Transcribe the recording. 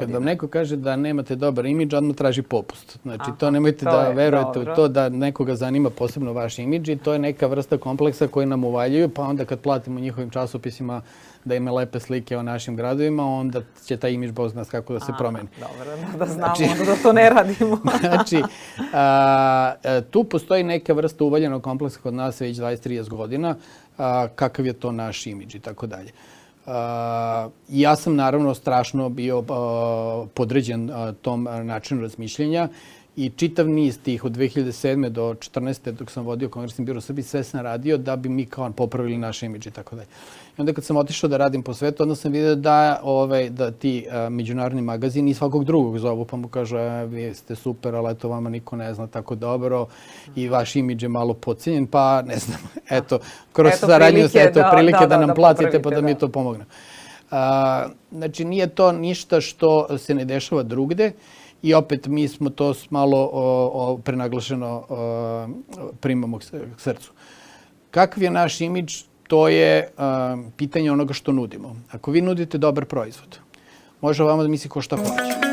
Kad vam neko kaže da nemate dobar imidž, odmah traži popust. Znači, to nemojte da verujete u to da nekoga zanima posebno vaš imidž i to je neka vrsta kompleksa koji nam uvaljuju, pa onda kad platimo njihovim časopisima da ima lepe slike o našim gradovima, onda će taj imidž Bog zna kako da se promeni. Dobro, da znamo onda da to ne radimo. Znači, tu postoji neka vrsta uvaljenog kompleksa kod nas već 20-30 godina, kakav je to naš imidž i tako dalje. Ja sam naravno strašno bio podređen tom načinu razmišljenja i čitav niz tih od 2007. do 2014. dok sam vodio Kongresni biro u Srbiji, sve sam radio da bi mi kao popravili naš imidž i tako dalje. I onda kad sam otišao da radim po svetu, onda sam vidio da ti međunarodni magazini i svakog drugog zovu, pa mu kažu vi ste super, ali eto vama niko ne zna tako dobro i vaš imidž je malo podcijenjen, pa ne znam, eto, kroz saradnju prilike da nam platite pa da mi to pomogne. Znači, nije to ništa što se ne dešava drugde. I opet mi smo to malo prenaglašeno primamo k srcu. Kakav je naš imidž, to je pitanje onoga što nudimo. Ako vi nudite dobar proizvod, može vama da misli ko šta hoće.